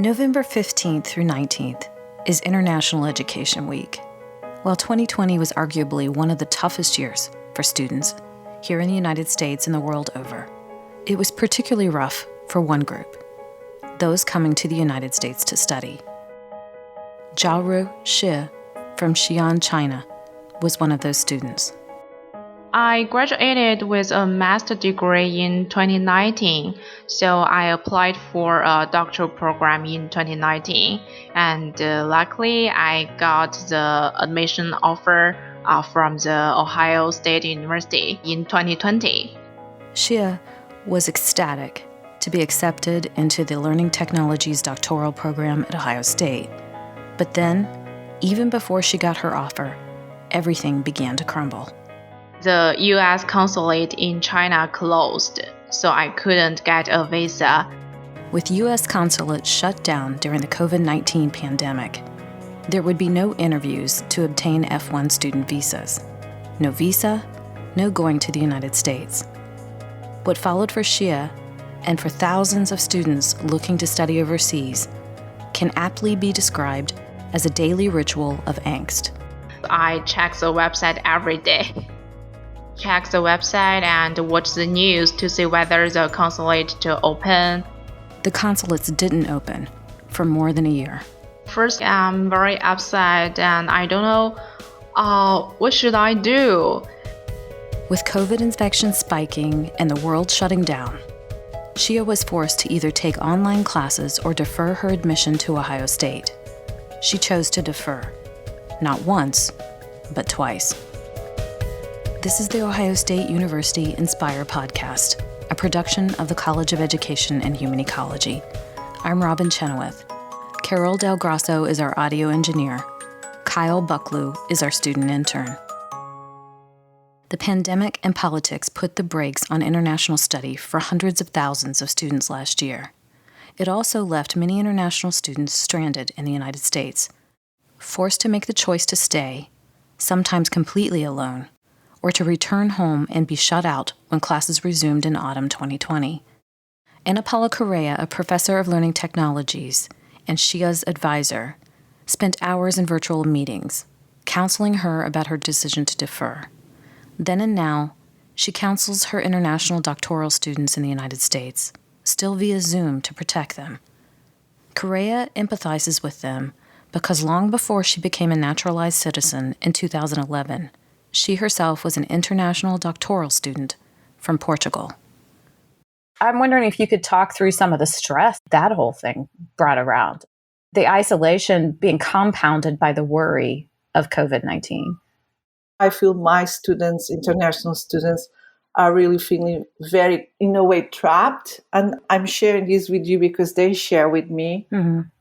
November 15th through 19th is International Education Week. While 2020 was arguably one of the toughest years for students here in the United States and the world over, it was particularly rough for one group, those coming to the United States to study. Jiaoru Shi from Xi'an, China, was one of those students. I graduated with a master's degree in 2019, so I applied for a doctoral program in 2019, and luckily I got the admission offer from the Ohio State University in 2020. Xia was ecstatic to be accepted into the Learning Technologies doctoral program at Ohio State. But then, even before she got her offer, everything began to crumble. The U.S. consulate in China closed, so I couldn't get a visa. With U.S. consulates shut down during the COVID-19 pandemic, there would be no interviews to obtain F1 student visas. No visa, no going to the United States. What followed for Xia, and for thousands of students looking to study overseas, can aptly be described as a daily ritual of angst. I check the website every day. Check the website and watch the news to see whether the consulate to open. The consulates didn't open for more than a year. First, I'm very upset and I don't know what should I do. With COVID infections spiking and the world shutting down, Xia was forced to either take online classes or defer her admission to Ohio State. She chose to defer, not once, but twice. This is the Ohio State University Inspire podcast, a production of the College of Education and Human Ecology. I'm Robin Chenoweth. Carol Del Grasso is our audio engineer. Kyle Bucklew is our student intern. The pandemic and politics put the brakes on international study for hundreds of thousands of students last year. It also left many international students stranded in the United States, forced to make the choice to stay, sometimes completely alone, or to return home and be shut out when classes resumed in autumn 2020. Ana Paula Correa, a professor of learning technologies and Xia's advisor, spent hours in virtual meetings, counseling her about her decision to defer. Then and now, she counsels her international doctoral students in the United States, still via Zoom to protect them. Correa empathizes with them because long before she became a naturalized citizen in 2011, she herself was an international doctoral student from Portugal. I'm wondering if you could talk through some of the stress that whole thing brought around. The isolation being compounded by the worry of COVID-19. I feel my students, international students, are really feeling very, in a way, trapped. And I'm sharing this with you because they share with me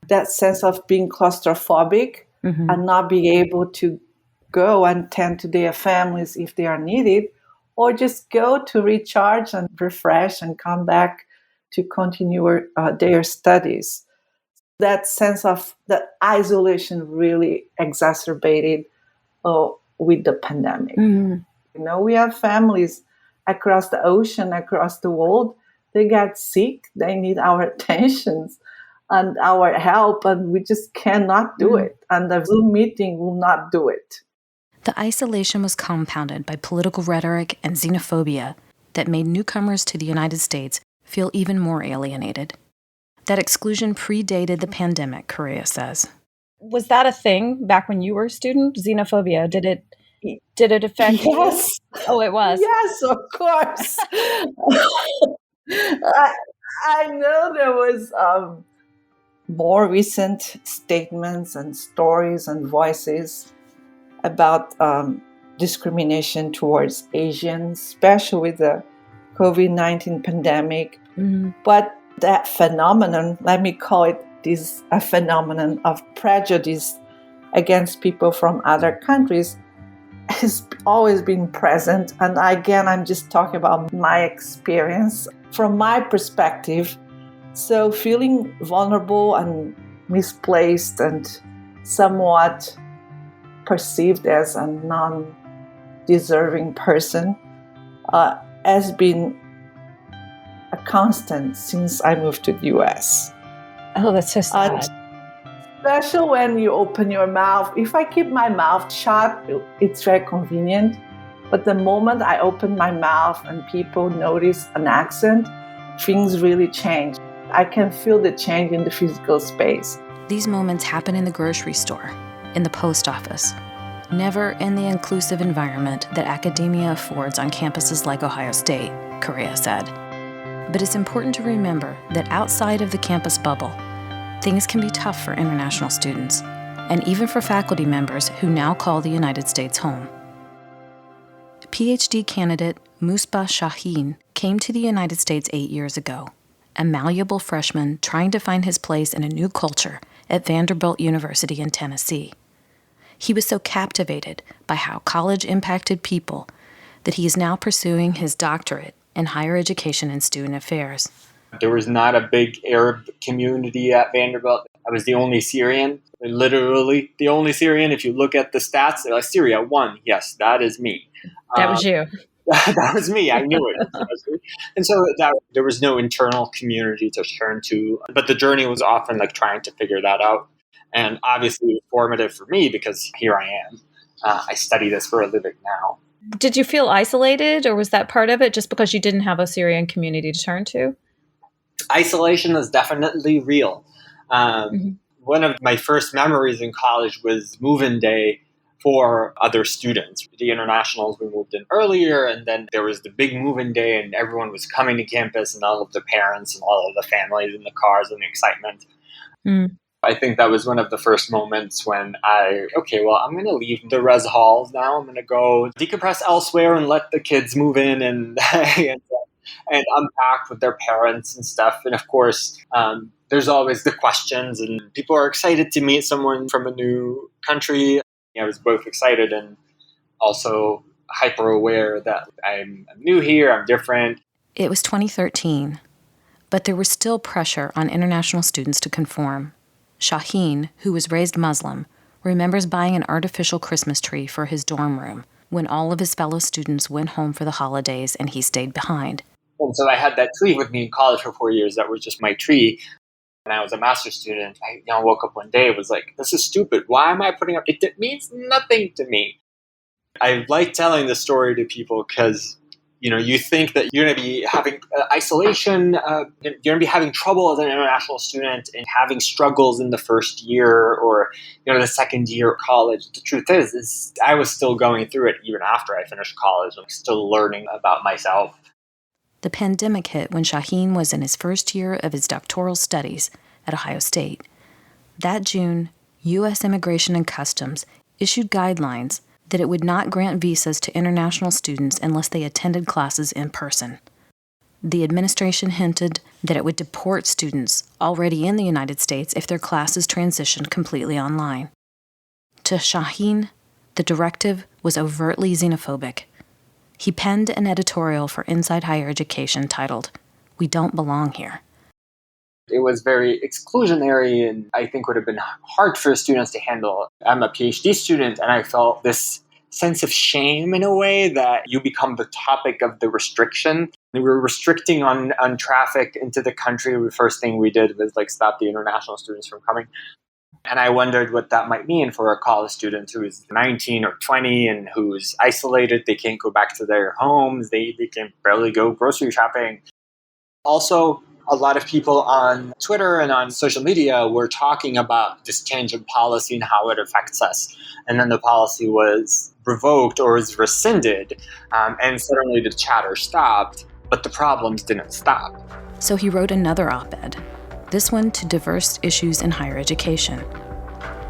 that sense of being claustrophobic and not being able to go and tend to their families if they are needed, or just go to recharge and refresh and come back to continue their studies. That sense of that isolation really exacerbated with the pandemic. You know, we have families across the ocean, across the world. They get sick. They need our attention and our help, and we just cannot do it. And the Zoom meeting will not do it. The isolation was compounded by political rhetoric and xenophobia that made newcomers to the United States feel even more alienated. That exclusion predated the pandemic, Correa says. Was that a thing back when you were a student? Xenophobia, did it affect you? Yes. Oh, it was? Yes, of course. I know there was more recent statements and stories and voices about discrimination towards Asians, especially with the COVID-19 pandemic. But that phenomenon, let me call it this, a phenomenon of prejudice against people from other countries, has always been present. And again, I'm just talking about my experience from my perspective. So feeling vulnerable and misplaced and somewhat perceived as a non-deserving person has been a constant since I moved to the US. Oh, that's so sad. Especially when you open your mouth. If I keep my mouth shut, it's very convenient. But the moment I open my mouth and people notice an accent, things really change. I can feel the change in the physical space. These moments happen in the grocery store, in the post office, never in the inclusive environment that academia affords on campuses like Ohio State, Correa said. But it's important to remember that outside of the campus bubble, things can be tough for international students, and even for faculty members who now call the United States home. PhD candidate Musbah Shaheen came to the United States 8 years ago, a malleable freshman trying to find his place in a new culture at Vanderbilt University in Tennessee. He was so captivated by how college impacted people that he is now pursuing his doctorate in higher education and student affairs. There was not a big Arab community at Vanderbilt. I was the only Syrian, literally the only Syrian. If you look at the stats, they're like, Syria won. Yes, that is me. That was you. That was me. I knew it. And so there was no internal community to turn to. But the journey was often like trying to figure that out. And obviously it was formative for me because here I am. I study this for a living now. Did you feel isolated, or was that part of it just because you didn't have a Syrian community to turn to? Isolation is definitely real. One of my first memories in college was move-in day for other students. The internationals, we moved in earlier, and then there was the big move-in day, and everyone was coming to campus, and all of the parents and all of the families in the cars and the excitement. I think that was one of the first moments when I'm going to leave the res halls now. I'm going to go decompress elsewhere and let the kids move in and unpack with their parents and stuff. And of course, there's always the questions, and people are excited to meet someone from a new country. I was both excited and also hyper aware that I'm new here, I'm different. It was 2013, but there was still pressure on international students to conform. Shaheen, who was raised Muslim, remembers buying an artificial Christmas tree for his dorm room when all of his fellow students went home for the holidays and he stayed behind. And so I had that tree with me in college for 4 years. That was just my tree. When I was a master's student, I woke up one day and was like, this is stupid. Why am I putting up? It means nothing to me. I like telling this story to people because, you think that you're going to be having isolation, you're going to be having trouble as an international student and having struggles in the first year or, the second year of college. The truth is I was still going through it even after I finished college. I'm still learning about myself. The pandemic hit when Shaheen was in his first year of his doctoral studies at Ohio State. That June, U.S. Immigration and Customs issued guidelines that it would not grant visas to international students unless they attended classes in person. The administration hinted that it would deport students already in the United States if their classes transitioned completely online. To Shaheen, the directive was overtly xenophobic. He penned an editorial for Inside Higher Education titled, "We Don't Belong Here." It was very exclusionary and I think would have been hard for students to handle. I'm a PhD student and I felt this sense of shame in a way that you become the topic of the restriction. We were restricting on traffic into the country. The first thing we did was stop the international students from coming. And I wondered what that might mean for a college student who is 19 or 20 and who's isolated. They can't go back to their homes. They can barely go grocery shopping. Also, a lot of people on Twitter and on social media were talking about this change in policy and how it affects us. And then the policy was revoked or was rescinded. And suddenly the chatter stopped, but the problems didn't stop. So he wrote another op-ed, this one to Diverse Issues in Higher Education.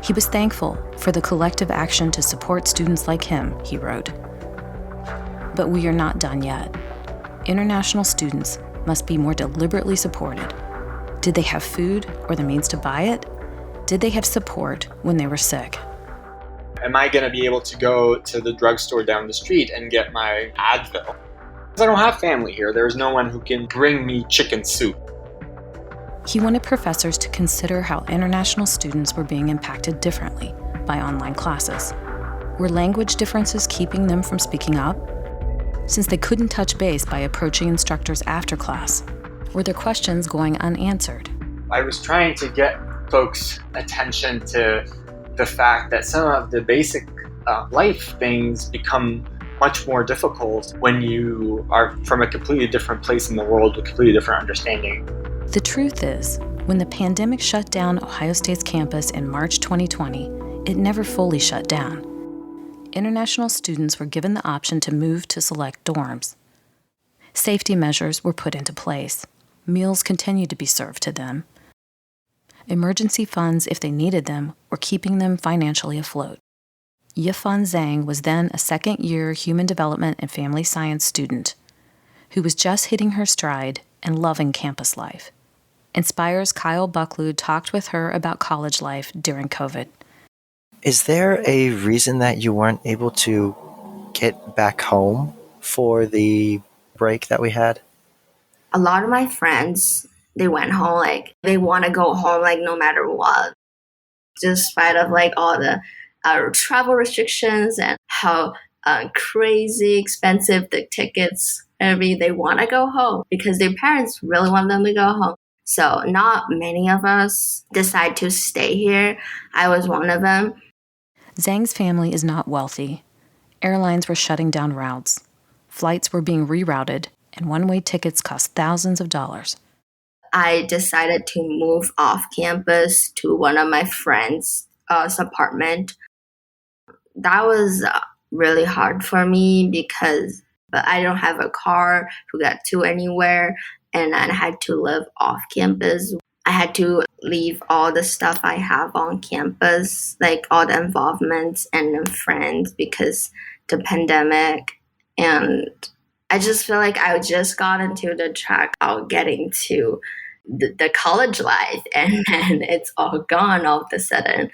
He was thankful for the collective action to support students like him, he wrote. But we are not done yet. International students must be more deliberately supported. Did they have food or the means to buy it? Did they have support when they were sick? Am I going to be able to go to the drugstore down the street and get my Advil? Because I don't have family here. There's no one who can bring me chicken soup. He wanted professors to consider how international students were being impacted differently by online classes. Were language differences keeping them from speaking up? Since they couldn't touch base by approaching instructors after class, were their questions going unanswered? I was trying to get folks' attention to the fact that some of the basic life things become much more difficult when you are from a completely different place in the world with completely different understanding. The truth is, when the pandemic shut down Ohio State's campus in March 2020, it never fully shut down. International students were given the option to move to select dorms. Safety measures were put into place. Meals continued to be served to them. Emergency funds, if they needed them, were keeping them financially afloat. Yifan Zhang was then a second-year Human Development and Family Science student who was just hitting her stride and loving campus life. Inspire's Kyle Bucklew talked with her about college life during COVID. Is there a reason that you weren't able to get back home for the break that we had? A lot of my friends, they went home, they want to go home, no matter what. Despite of, all the travel restrictions and how crazy expensive the tickets they want to go home because their parents really want them to go home. So not many of us decide to stay here. I was one of them. Zhang's family is not wealthy. Airlines were shutting down routes. Flights were being rerouted, and one-way tickets cost thousands of dollars. I decided to move off campus to one of my friends' apartment. That was really hard for me but I don't have a car to get to anywhere, and I had to live off campus. I had to leave all the stuff I have on campus, all the involvements and friends because the pandemic. And I just feel like I just got into the track of getting to the college life, and then it's all gone all of a sudden.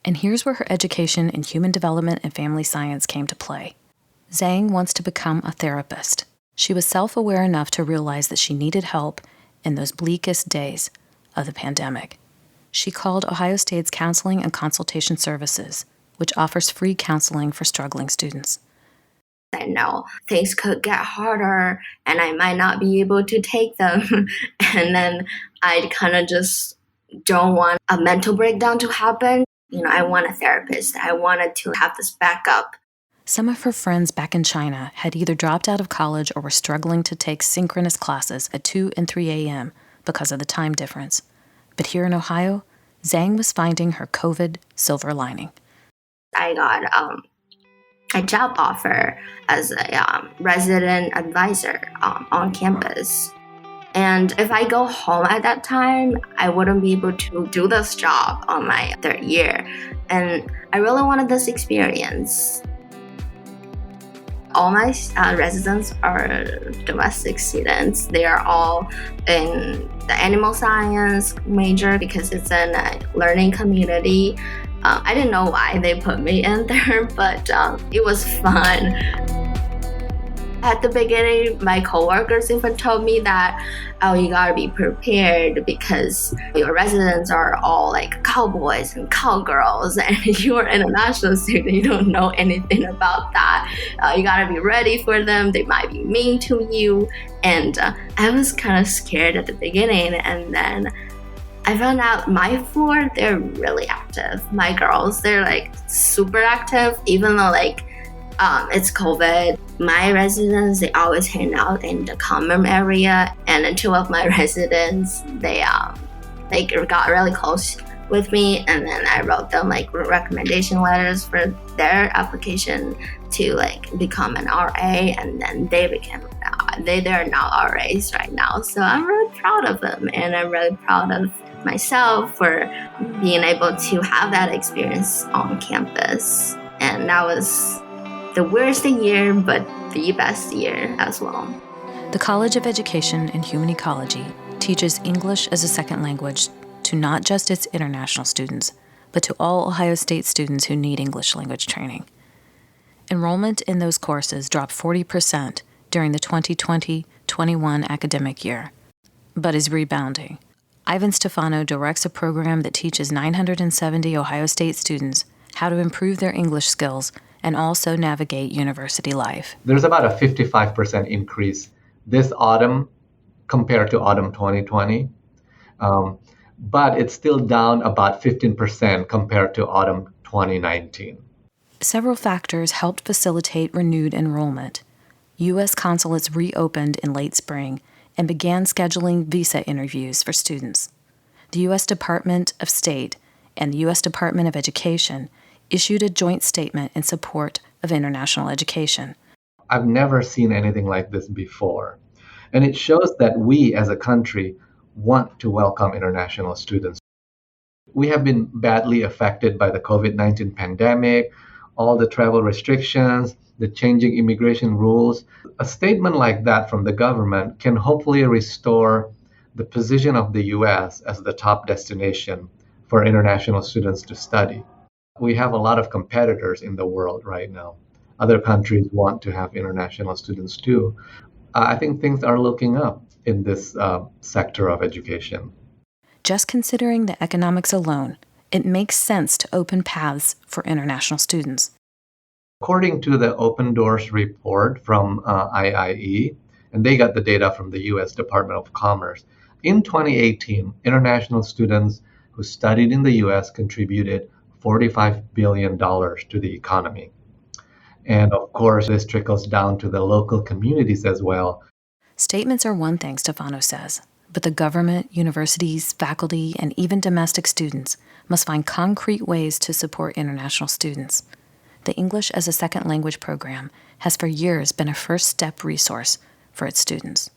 And here's where her education in human development and family science came to play. Zhang wants to become a therapist. She was self-aware enough to realize that she needed help in those bleakest days of the pandemic. She called Ohio State's Counseling and Consultation Services, which offers free counseling for struggling students. I know things could get harder and I might not be able to take them. And then I kind of just don't want a mental breakdown to happen. I want a therapist. I wanted to have this backup. Some of her friends back in China had either dropped out of college or were struggling to take synchronous classes at 2 and 3 a.m. because of the time difference. But here in Ohio, Zhang was finding her COVID silver lining. I got a job offer as a resident advisor on campus. And if I go home at that time, I wouldn't be able to do this job on my third year. And I really wanted this experience. All my residents are domestic students. They are all in the animal science major because it's in a learning community. I didn't know why they put me in there, but it was fun. At the beginning, my coworkers even told me that, you gotta be prepared because your residents are all cowboys and cowgirls, and you're an international student, you don't know anything about that. You gotta be ready for them. They might be mean to you. And I was kind of scared at the beginning, and then I found out my floor, they're really active. My girls, they're super active, even though it's COVID. My residents, they always hang out in the common room area, and two of my residents, they got really close with me, and then I wrote them recommendation letters for their application to become an RA, and then they became they're now RAs right now. So I'm really proud of them, and I'm really proud of myself for being able to have that experience on campus. And that was the worst year, but the best year as well. The College of Education and Human Ecology teaches English as a second language to not just its international students, but to all Ohio State students who need English language training. Enrollment in those courses dropped 40% during the 2020-21 academic year, but is rebounding. Ivan Stefano directs a program that teaches 970 Ohio State students how to improve their English skills and also navigate university life. There's about a 55% increase this autumn compared to autumn 2020. but it's still down about 15% compared to autumn 2019. Several factors helped facilitate renewed enrollment. U.S. consulates reopened in late spring and began scheduling visa interviews for students. The U.S. Department of State and the U.S. Department of Education issued a joint statement in support of international education. I've never seen anything like this before. And it shows that we as a country want to welcome international students. We have been badly affected by the COVID-19 pandemic, all the travel restrictions, the changing immigration rules. A statement like that from the government can hopefully restore the position of the U.S. as the top destination for international students to study. We have a lot of competitors in the world right now. Other countries want to have international students too. I think things are looking up in this sector of education. Just considering the economics alone, it makes sense to open paths for international students. According to the Open Doors report from IIE, and they got the data from the U.S. Department of Commerce, in 2018, international students who studied in the U.S. contributed $45 billion to the economy. And of course, this trickles down to the local communities as well. Statements are one thing, Stefano says, but the government, universities, faculty, and even domestic students must find concrete ways to support international students. The English as a Second Language program has for years been a first step resource for its students.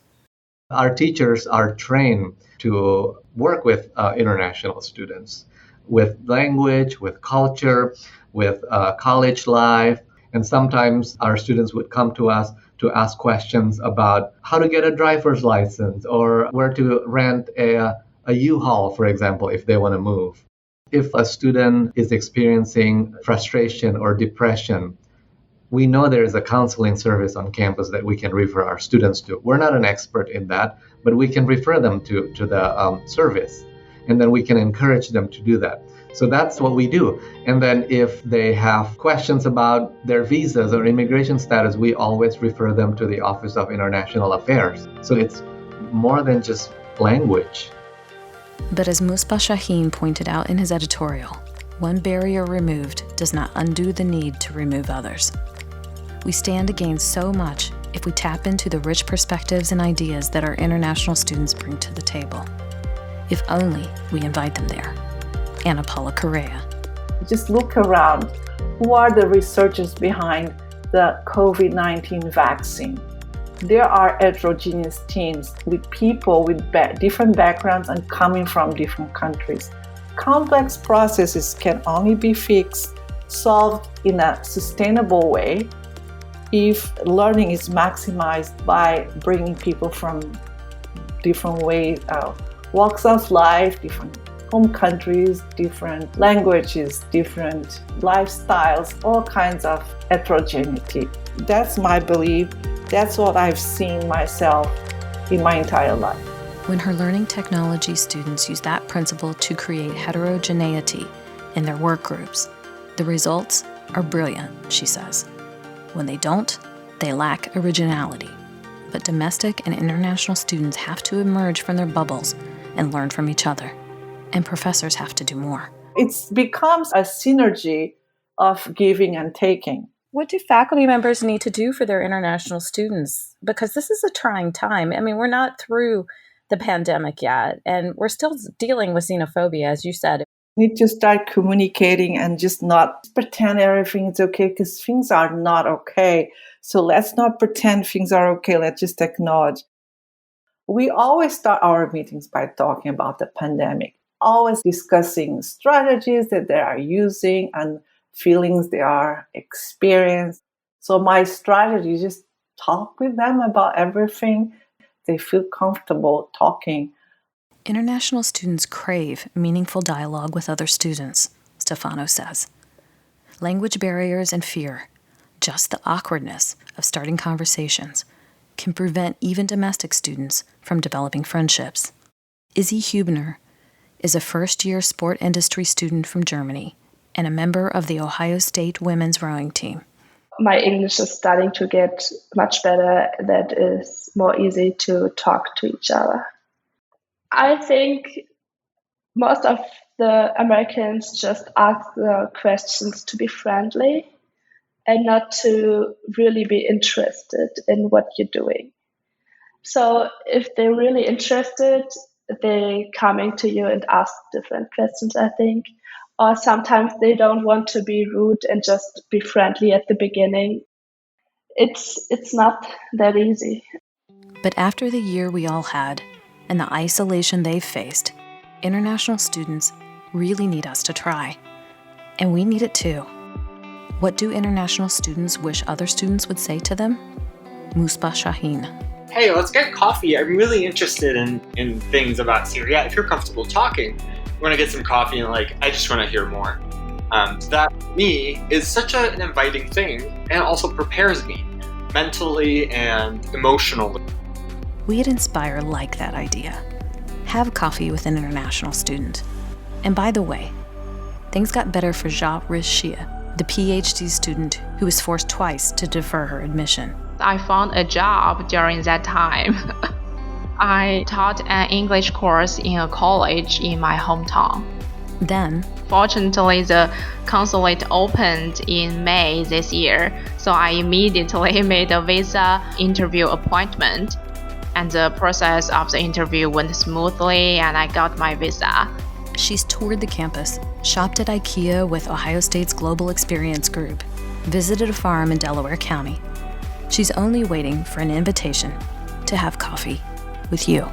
Our teachers are trained to work with international students, with language, with culture, with college life. And sometimes our students would come to us to ask questions about how to get a driver's license or where to rent a U-Haul, for example, if they want to move. If a student is experiencing frustration or depression, we know there is a counseling service on campus that we can refer our students to. We're not an expert in that, but we can refer them to the service, and then we can encourage them to do that. So that's what we do. And then if they have questions about their visas or immigration status, we always refer them to the Office of International Affairs. So it's more than just language. But as Musbah Shaheen pointed out in his editorial, one barrier removed does not undo the need to remove others. We stand to gain so much if we tap into the rich perspectives and ideas that our international students bring to the table. If only we invite them there. Ana Paula Correa. Just look around. Who are the researchers behind the COVID-19 vaccine? There are heterogeneous teams with people with different backgrounds and coming from different countries. Complex processes can only be solved in a sustainable way if learning is maximized by bringing people from different walks of life, different home countries, different languages, different lifestyles, all kinds of heterogeneity. That's my belief. That's what I've seen myself in my entire life. When her learning technology students use that principle to create heterogeneity in their work groups, the results are brilliant, she says. When they don't, they lack originality. But domestic and international students have to emerge from their bubbles and learn from each other. And professors have to do more. It becomes a synergy of giving and taking. What do faculty members need to do for their international students? Because this is a trying time. I mean, we're not through the pandemic yet, and we're still dealing with xenophobia, as you said. We need to start communicating and just not pretend everything is okay, because things are not okay. So let's not pretend things are okay. Let's just acknowledge. We always start our meetings by talking about the pandemic, always discussing strategies that they are using and feelings they are experiencing. So my strategy is just talk with them about everything. They feel comfortable talking. International students crave meaningful dialogue with other students, Stefano says. Language barriers and fear, just the awkwardness of starting conversations, can prevent even domestic students from developing friendships. Izzy Hubner is a first-year sport industry student from Germany and a member of the Ohio State women's rowing team. My English is starting to get much better. That is more easy to talk to each other. I think most of the Americans just ask the questions to be friendly and not to really be interested in what you're doing. So if they're really interested, they're coming to you and ask different questions, I think. Or sometimes they don't want to be rude and just be friendly at the beginning. It's not that easy. But after the year we all had and the isolation they've faced, international students really need us to try. And we need it too. What do international students wish other students would say to them? Musbah Shaheen. Hey, let's get coffee. I'm really interested in things about Syria. If you're comfortable talking, I want to get some coffee and I just want to hear more. That, for me, is such an inviting thing and also prepares me mentally and emotionally. We at Inspire like that idea. Have coffee with an international student. And by the way, things got better for Ja Riz-Shia, the PhD student who was forced twice to defer her admission. I found a job during that time. I taught an English course in a college in my hometown. Then, fortunately, the consulate opened in May this year, so I immediately made a visa interview appointment. And the process of the interview went smoothly, and I got my visa. She's toured the campus, shopped at IKEA with Ohio State's Global Experience Group, visited a farm in Delaware County. She's only waiting for an invitation to have coffee with you.